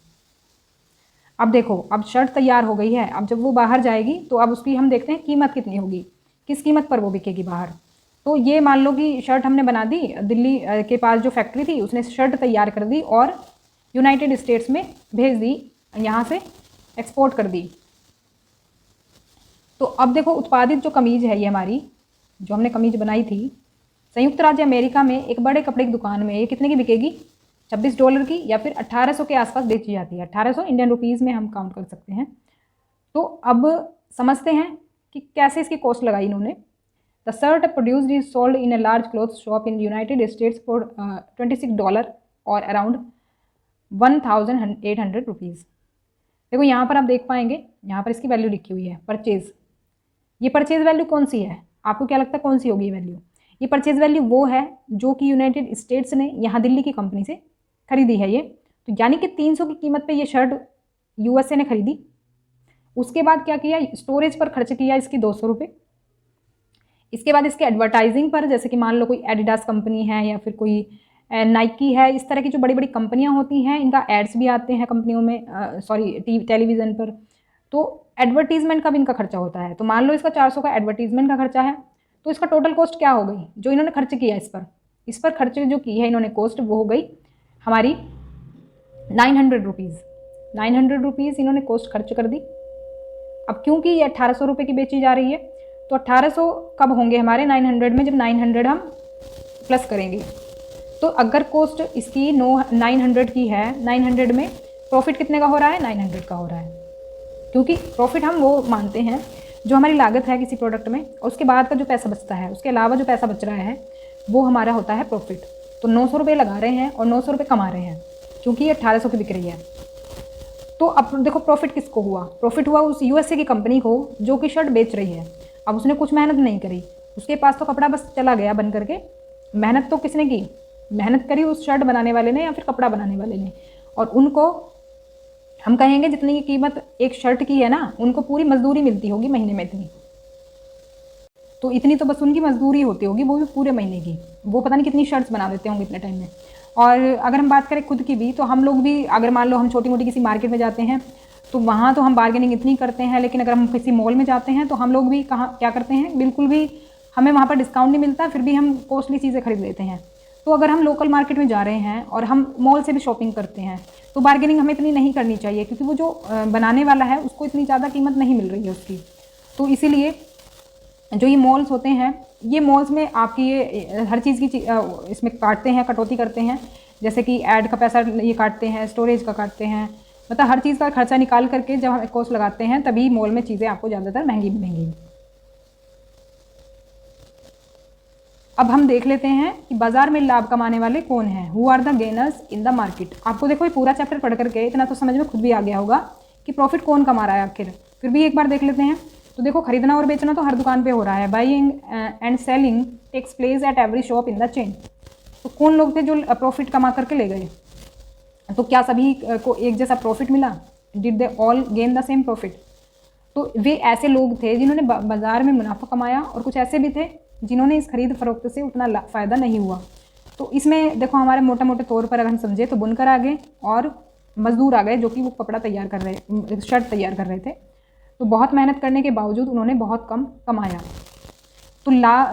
अब देखो, अब शर्ट तैयार हो गई है, अब जब वो बाहर जाएगी तो अब उसकी हम देखते हैं कीमत कितनी होगी, किस कीमत पर वो बिकेगी बाहर। तो ये मान लो कि शर्ट हमने बना दी, दिल्ली के पास जो फैक्ट्री थी उसने शर्ट तैयार कर दी और यूनाइटेड स्टेट्स में भेज दी, यहाँ से एक्सपोर्ट कर दी। तो अब देखो उत्पादित जो कमीज है, ये हमारी जो हमने कमीज बनाई थी, संयुक्त राज्य अमेरिका में एक बड़े कपड़े की दुकान में ये कितने की बिकेगी? $26 की, या फिर 1800 के आसपास बेची जाती है। 1800 इंडियन रुपीज़ में हम काउंट कर सकते हैं। तो अब समझते हैं कि कैसे इसकी कॉस्ट लगाई इन्होंने। The shirt produced is sold in a large cloth shop in United states for $26 और अराउंड 1800 रुपीज़। देखो यहाँ पर आप देख पाएंगे, यहाँ पर इसकी वैल्यू लिखी हुई है, परचेज। ये परचेज वैल्यू कौन सी है? आपको क्या लगता है कौन सी होगी ये वैल्यू? ये परचेज वैल्यू वो है जो कि यूनाइटेड स्टेट्स ने यहाँ दिल्ली की कंपनी से खरीदी है ये। तो यानी कि 300 की कीमत पे ये शर्ट यूएसए ने खरीदी। उसके बाद क्या किया, स्टोरेज पर खर्च किया इसकी 200 रुपये। इसके बाद इसके एडवर्टाइजिंग पर, जैसे कि मान लो कोई एडिडास कंपनी है या फिर कोई नाइकी है, इस तरह की जो बड़ी बड़ी कंपनियां होती हैं इनका एड्स भी आते हैं कंपनियों में, टेलीविज़न पर। तो एडवर्टीजमेंट का भी इनका खर्चा होता है। तो मान लो इसका 400 का एडवर्टीजमेंट का खर्चा है, तो इसका टोटल कॉस्ट क्या हो गई जो इन्होंने खर्च किया इस पर खर्च जो की है इन्होंने कॉस्ट, वो हो गई हमारी 900 रुपीज़। 900 रुपीज़ इन्होंने कॉस्ट खर्च कर दी। अब क्योंकि ये 1800 रुपये की बेची जा रही है, तो 1800 कब होंगे हमारे 900 में, जब 900 हम प्लस करेंगे। तो अगर कॉस्ट इसकी 900 की है, 900 में प्रॉफिट कितने का हो रहा है? 900 का हो रहा है। क्योंकि प्रॉफिट हम वो मानते हैं जो हमारी लागत है किसी प्रोडक्ट में, और उसके बाद का जो पैसा बचता है, उसके अलावा जो पैसा बच रहा है वो हमारा होता है प्रॉफिट। तो 900 रुपये लगा रहे हैं और 900 रुपये कमा रहे हैं, क्योंकि ये 1800 की बिक रही है। तो अब देखो प्रॉफिट किसको हुआ? प्रॉफिट हुआ उस यूएसए की कंपनी को जो कि शर्ट बेच रही है। अब उसने कुछ मेहनत नहीं करी, उसके पास तो कपड़ा बस चला गया बन करके। मेहनत तो किसने की? मेहनत करी उस शर्ट बनाने वाले ने या फिर कपड़ा बनाने वाले ने। और उनको हम कहेंगे जितनी की कीमत एक शर्ट की है ना, उनको पूरी मजदूरी मिलती होगी महीने में इतनी। तो इतनी तो बस उनकी मजदूरी होती होगी, वो भी पूरे महीने की। वो पता नहीं कितनी शर्ट्स बना देते होंगे इतने टाइम में। और अगर हम बात करें खुद की भी, तो हम लोग भी अगर मान लो हम छोटी मोटी किसी मार्केट में जाते हैं तो वहाँ तो हम बार्गेनिंग इतनी करते हैं, लेकिन अगर हम किसी मॉल में जाते हैं तो हम लोग भी क्या करते हैं, बिल्कुल भी हमें वहाँ पर डिस्काउंट नहीं मिलता, फिर भी हम कॉस्टली चीज़ें खरीद लेते हैं। तो अगर हम लोकल मार्केट में जा रहे हैं और हम मॉल से भी शॉपिंग करते हैं तो बार्गेनिंग हमें इतनी नहीं करनी चाहिए, क्योंकि वो जो बनाने वाला है उसको इतनी ज़्यादा कीमत नहीं मिल रही है उसकी। तो इसीलिए जो ये मॉल्स होते हैं, ये मॉल्स में आपकी ये हर चीज़ की इसमें काटते हैं, कटौती करते हैं। जैसे कि ऐड का पैसा ये काटते हैं, स्टोरेज का काटते हैं, मतलब हर चीज़ का खर्चा निकाल करके जब हम कॉस्ट लगाते हैं तभी मॉल में चीज़ें आपको ज़्यादातर महंगी मिलेंगी। अब हम देख लेते हैं कि बाजार में लाभ कमाने वाले कौन हैं, who are the gainers in the market. आपको देखो ये पूरा चैप्टर पढ़ करके इतना तो समझ में खुद भी आ गया होगा कि प्रॉफिट कौन कमा रहा है आखिर। फिर भी एक बार देख लेते हैं। तो देखो खरीदना और बेचना तो हर दुकान पे हो रहा है। Buying and selling takes place at every shop in the chain. तो कौन लोग थे जो प्रॉफिट कमा करके ले गए? तो क्या सभी को एक जैसा प्रॉफिट मिला? Did they all gain the same profit? तो वे ऐसे लोग थे जिन्होंने बाजार में मुनाफा कमाया, और कुछ ऐसे भी थे जिन्होंने इस खरीद फरोख्त से उतना फ़ायदा नहीं हुआ। तो इसमें देखो हमारे मोटे मोटे तौर पर अगर हम समझे तो बुनकर आ गए और मज़दूर आ गए जो कि वो कपड़ा तैयार कर रहे, शर्ट तैयार कर रहे थे। तो बहुत मेहनत करने के बावजूद उन्होंने बहुत कम कमाया। तो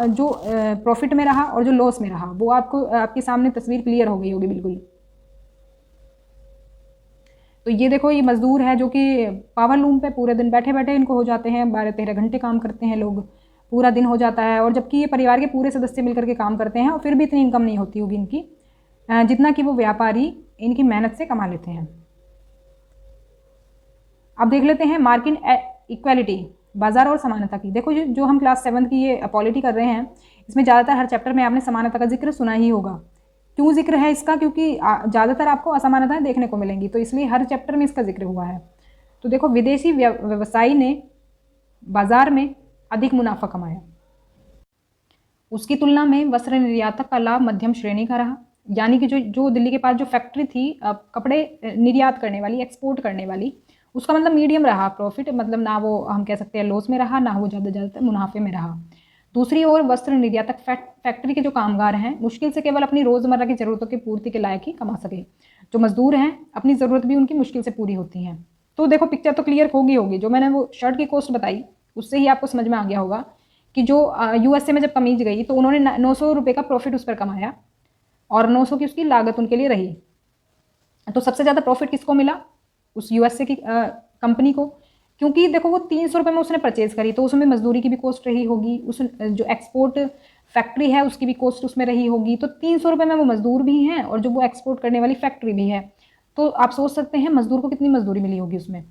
जो प्रॉफिट में रहा और जो लॉस में रहा वो आपके सामने तस्वीर क्लियर हो गई होगी बिल्कुल। तो ये देखो ये मज़दूर है जो कि पावर लूम पे पूरे दिन बैठे बैठे इनको हो जाते हैं, 12-13 घंटे काम करते हैं लोग, पूरा दिन हो जाता है। और जबकि ये परिवार के पूरे सदस्य मिलकर के काम करते हैं और फिर भी इतनी इनकम नहीं होती होगी इनकी जितना कि वो व्यापारी इनकी मेहनत से कमा लेते हैं। अब देख लेते हैं मार्केट इक्वालिटी, बाजार और समानता की। देखो जो हम क्लास 7 की ये पॉलिटी कर रहे हैं इसमें ज़्यादातर हर चैप्टर में आपने समानता का जिक्र सुना ही होगा। क्यों जिक्र है इसका? क्योंकि ज़्यादातर आपको असमानताएं देखने को मिलेंगी, तो इसलिए हर चैप्टर में इसका जिक्र हुआ है। तो देखो विदेशी व्यवसायी ने बाजार में अधिक मुनाफा कमाया, उसकी तुलना में वस्त्र निर्यातक का लाभ मध्यम श्रेणी का रहा। यानी कि जो दिल्ली के पास जो फैक्ट्री थी कपड़े निर्यात करने वाली, एक्सपोर्ट करने वाली, उसका मतलब मीडियम रहा प्रॉफिट, मतलब ना वो हम कह सकते हैं लॉस में रहा, ना वो ज़्यादा मुनाफे में रहा। दूसरी ओर वस्त्र निर्यातक फैक्ट्री के जो कामगार हैं मुश्किल से केवल अपनी रोज़मर्रा की ज़रूरतों की पूर्ति के लायक ही कमा सके। जो मजदूर हैं अपनी ज़रूरत भी उनकी मुश्किल से पूरी होती हैं। तो देखो पिक्चर तो क्लियर होगी। जो मैंने वो शर्ट की कॉस्ट बताई उससे ही आपको समझ में आ गया होगा कि जो यूएसए में जब कमीज गई तो उन्होंने 900 रुपये का प्रॉफिट उस पर कमाया और 900 की उसकी लागत उनके लिए रही। तो सबसे ज़्यादा प्रॉफिट किसको मिला? उस यूएसए की कंपनी को, क्योंकि देखो वो 300 रुपये में उसने परचेज करी तो उसमें मजदूरी की भी कॉस्ट रही होगी, उस जो एक्सपोर्ट फैक्ट्री है उसकी भी कॉस्ट उसमें रही होगी। तो 300 रुपये में वो मजदूर भी हैं और जो वो एक्सपोर्ट करने वाली फैक्ट्री भी है। तो आप सोच सकते हैं मजदूर को कितनी मजदूरी मिली होगी उसमें।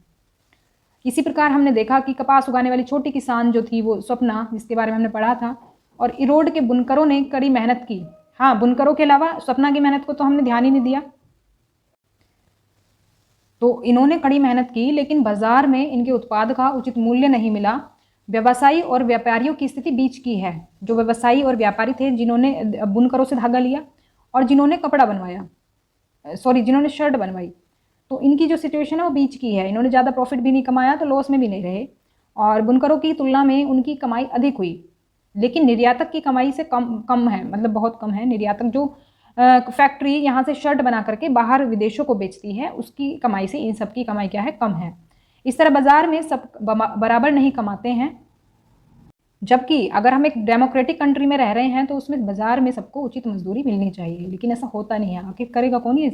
इसी प्रकार हमने देखा कि कपास उगाने वाली छोटी किसान जो थी वो स्वप्ना, जिसके बारे में हमने पढ़ा था, और इरोड के बुनकरों ने कड़ी मेहनत की। हाँ, बुनकरों के अलावा स्वप्ना की मेहनत को तो हमने ध्यान ही नहीं दिया। तो इन्होंने कड़ी मेहनत की लेकिन बाजार में इनके उत्पाद का उचित मूल्य नहीं मिला। व्यवसायी और व्यापारियों की स्थिति बीच की है। जो व्यवसायी और व्यापारी थे जिन्होंने बुनकरों से धागा लिया और जिन्होंने कपड़ा बनवाया, जिन्होंने शर्ट बनवाई, तो इनकी जो सिचुएशन है वो बीच की है। इन्होंने ज़्यादा प्रॉफिट भी नहीं कमाया तो लॉस में भी नहीं रहे, और बुनकरों की तुलना में उनकी कमाई अधिक हुई। लेकिन निर्यातक की कमाई से कम है, मतलब बहुत कम है। निर्यातक जो फैक्ट्री यहाँ से शर्ट बना करके बाहर विदेशों को बेचती है उसकी कमाई से इन सब की कमाई क्या है? कम है। इस तरह बाजार में सब बराबर नहीं कमाते हैं। जबकि अगर हम एक डेमोक्रेटिक कंट्री में रह रहे हैं तो उसमें बाजार में सबको उचित मजदूरी मिलनी चाहिए, लेकिन ऐसा होता नहीं है। आखिर करेगा कौन ये?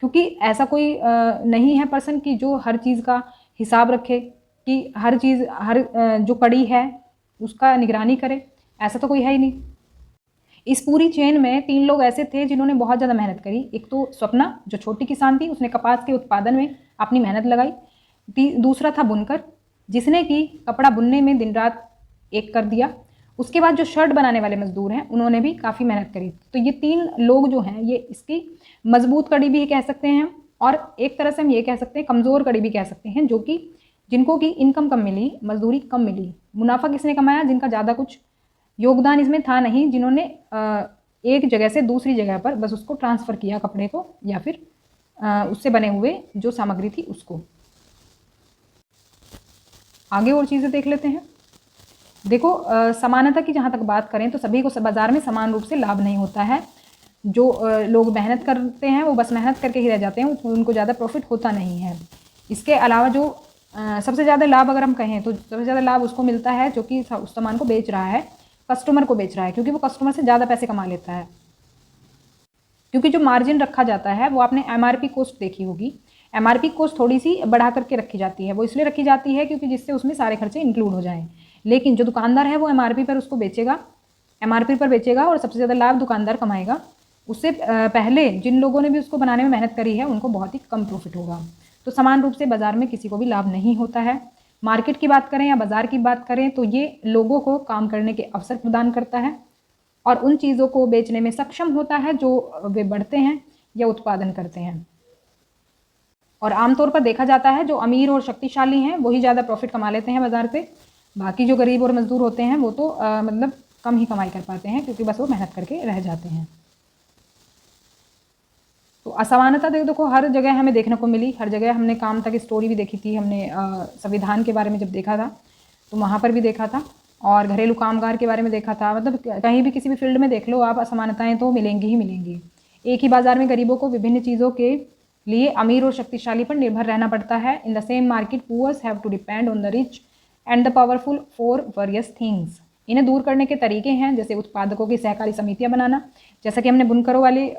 क्योंकि ऐसा कोई नहीं है पर्सन कि जो हर चीज़ का हिसाब रखे, कि हर चीज़ जो कड़ी है उसका निगरानी करे, ऐसा तो कोई है ही नहीं। इस पूरी चेन में 3 लोग ऐसे थे जिन्होंने बहुत ज़्यादा मेहनत करी। एक तो स्वप्ना जो छोटी किसान थी, उसने कपास के उत्पादन में अपनी मेहनत लगाई। दूसरा था बुनकर जिसने कि कपड़ा बुनने में दिन रात एक कर दिया। उसके बाद जो शर्ट बनाने वाले मजदूर हैं उन्होंने भी काफ़ी मेहनत करी। तो ये 3 लोग जो हैं ये इसकी मजबूत कड़ी भी कह सकते हैं और एक तरह से हम ये कह सकते हैं कमज़ोर कड़ी भी कह सकते हैं, जो कि जिनको कि इनकम कम मिली, मजदूरी कम मिली। मुनाफा किसने कमाया? जिनका ज़्यादा कुछ योगदान इसमें था नहीं, जिन्होंने एक जगह से दूसरी जगह पर बस उसको ट्रांसफ़र किया कपड़े को, या फिर उससे बने हुए जो सामग्री थी उसको। आगे और चीज़ें देख लेते हैं। देखो समानता की जहाँ तक बात करें तो सभी को बाजार में समान रूप से लाभ नहीं होता है। जो लोग मेहनत करते हैं वो बस मेहनत करके ही रह जाते हैं, उनको ज़्यादा प्रॉफिट होता नहीं है। इसके अलावा जो सबसे ज़्यादा लाभ अगर हम कहें तो सबसे ज़्यादा लाभ उसको मिलता है जो कि उस सामान को बेच रहा है, कस्टमर को बेच रहा है, क्योंकि वो कस्टमर से ज़्यादा पैसे कमा लेता है। क्योंकि जो मार्जिन रखा जाता है वो आपने एमआरपी कॉस्ट देखी होगी। एमआरपी कॉस्ट थोड़ी सी बढ़ा करके रखी जाती है। वो इसलिए रखी जाती है क्योंकि जिससे उसमें सारे खर्चे इंक्लूड हो जाएं। लेकिन जो दुकानदार है वो एमआरपी पर उसको बेचेगा, एमआरपी पर बेचेगा और सबसे ज़्यादा लाभ दुकानदार कमाएगा। उससे पहले जिन लोगों ने भी उसको बनाने में मेहनत करी है उनको बहुत ही कम प्रॉफिट होगा। तो समान रूप से बाजार में किसी को भी लाभ नहीं होता है। मार्केट की बात करें या बाजार की बात करें तो ये लोगों को काम करने के अवसर प्रदान करता है और उन चीज़ों को बेचने में सक्षम होता है जो वे बढ़ते हैं या उत्पादन करते हैं। और आमतौर पर देखा जाता है जो अमीर और शक्तिशाली हैं वही ज़्यादा प्रॉफिट कमा लेते हैं बाजार से। बाकी जो गरीब और मजदूर होते हैं वो तो मतलब कम ही कमाई कर पाते हैं, क्योंकि बस वो मेहनत करके रह जाते हैं। तो असमानता देखो हर जगह हमें देखने को मिली। हर जगह हमने काम तक स्टोरी भी देखी थी, हमने संविधान के बारे में जब देखा था तो वहाँ पर भी देखा था और घरेलू कामगार के बारे में देखा था। मतलब कहीं भी किसी भी फील्ड में देख लो आप, असमानताएं तो मिलेंगी ही मिलेंगी। एक ही बाजार में गरीबों को विभिन्न चीज़ों के लिए अमीर और शक्तिशाली पर निर्भर रहना पड़ता है। In the same market poors have to depend on the rich and the powerful for various things. इन्हें दूर करने के तरीके हैं, जैसे उत्पादकों की सहकारी समितियां बनाना, जैसा कि हमने बुनकरों वाली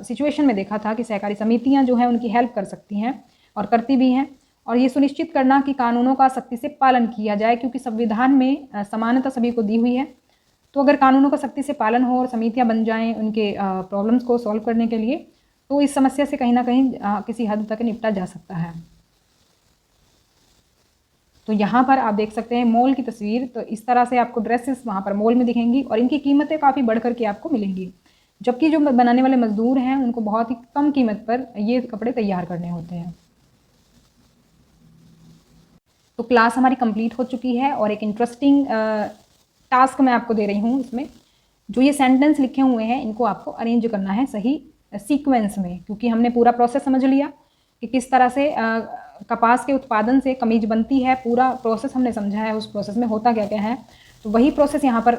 सिचुएशन में देखा था कि सहकारी समितियां जो हैं उनकी हेल्प कर सकती हैं और करती भी हैं। और ये सुनिश्चित करना कि कानूनों का सख्ती से पालन किया जाए, क्योंकि संविधान में समानता सभी को दी हुई है। तो अगर कानूनों का सख्ती से पालन हो और समितियां बन जाएं उनके प्रॉब्लम्स को सॉल्व करने के लिए, तो इस समस्या से कहीं ना कहीं किसी हद तक निपटा जा सकता है। तो यहाँ पर आप देख सकते हैं मॉल की तस्वीर। तो इस तरह से आपको ड्रेसेस वहाँ पर मॉल में दिखेंगी और इनकी कीमतें काफ़ी बढ़ कर के आपको मिलेंगी, जबकि जो बनाने वाले मजदूर हैं उनको बहुत ही कम कीमत पर ये कपड़े तैयार करने होते हैं। तो क्लास हमारी कंप्लीट हो चुकी है और एक इंटरेस्टिंग टास्क मैं आपको दे रही हूँ। इसमें जो ये सेंटेंस लिखे हुए हैं इनको आपको अरेंज करना है सही सीक्वेंस में, क्योंकि हमने पूरा प्रोसेस समझ लिया कि किस तरह से कपास के उत्पादन से कमीज बनती है। पूरा प्रोसेस हमने समझा है, उस प्रोसेस में होता क्या क्या है। तो वही प्रोसेस यहाँ पर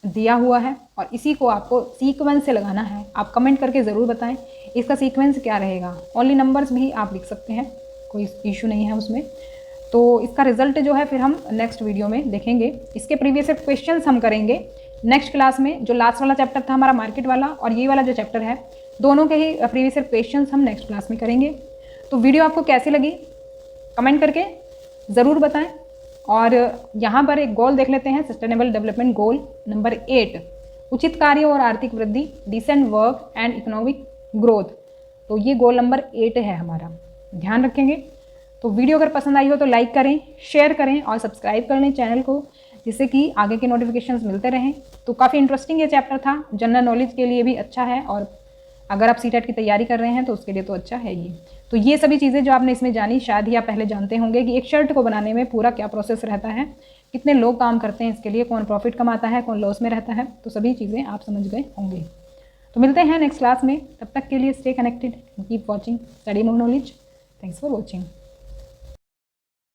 दिया हुआ है और इसी को आपको सीक्वेंस से लगाना है। आप कमेंट करके ज़रूर बताएं इसका सीक्वेंस क्या रहेगा। ओनली नंबर्स भी आप लिख सकते हैं, कोई इशू नहीं है उसमें। तो इसका रिजल्ट जो है फिर हम नेक्स्ट वीडियो में देखेंगे। इसके प्रीवियस क्वेश्चंस हम करेंगे नेक्स्ट क्लास में। जो लास्ट वाला चैप्टर था हमारा मार्केट वाला और ये वाला जो चैप्टर है, दोनों के ही प्रीवियस क्वेश्चंस हम नेक्स्ट क्लास में करेंगे। तो वीडियो आपको कैसी लगी कमेंट करके ज़रूर बताएं। और यहाँ पर एक गोल देख लेते हैं, सस्टेनेबल डेवलपमेंट गोल नंबर 8, उचित कार्य और आर्थिक वृद्धि, decent work and economic growth. तो ये गोल नंबर 8 है हमारा, ध्यान रखेंगे। तो वीडियो अगर पसंद आई हो तो लाइक करें, शेयर करें और सब्सक्राइब कर लें चैनल को, जिससे कि आगे के नोटिफिकेशंस मिलते रहें। तो काफ़ी इंटरेस्टिंग ये चैप्टर था, जनरल नॉलेज के लिए भी अच्छा है और अगर आप सीटेट की तैयारी कर रहे हैं तो उसके लिए तो अच्छा है ये। तो ये सभी चीज़ें जो आपने इसमें जानी, शायद ही आप पहले जानते होंगे कि एक शर्ट को बनाने में पूरा क्या प्रोसेस रहता है, कितने लोग काम करते हैं इसके लिए, कौन प्रॉफिट कमाता है, कौन लॉस में रहता है। तो सभी चीज़ें आप समझ गए होंगे। तो मिलते हैं नेक्स्ट क्लास में, तब तक के लिए stay connected, keep watching study more knowledge. Thanks for watching.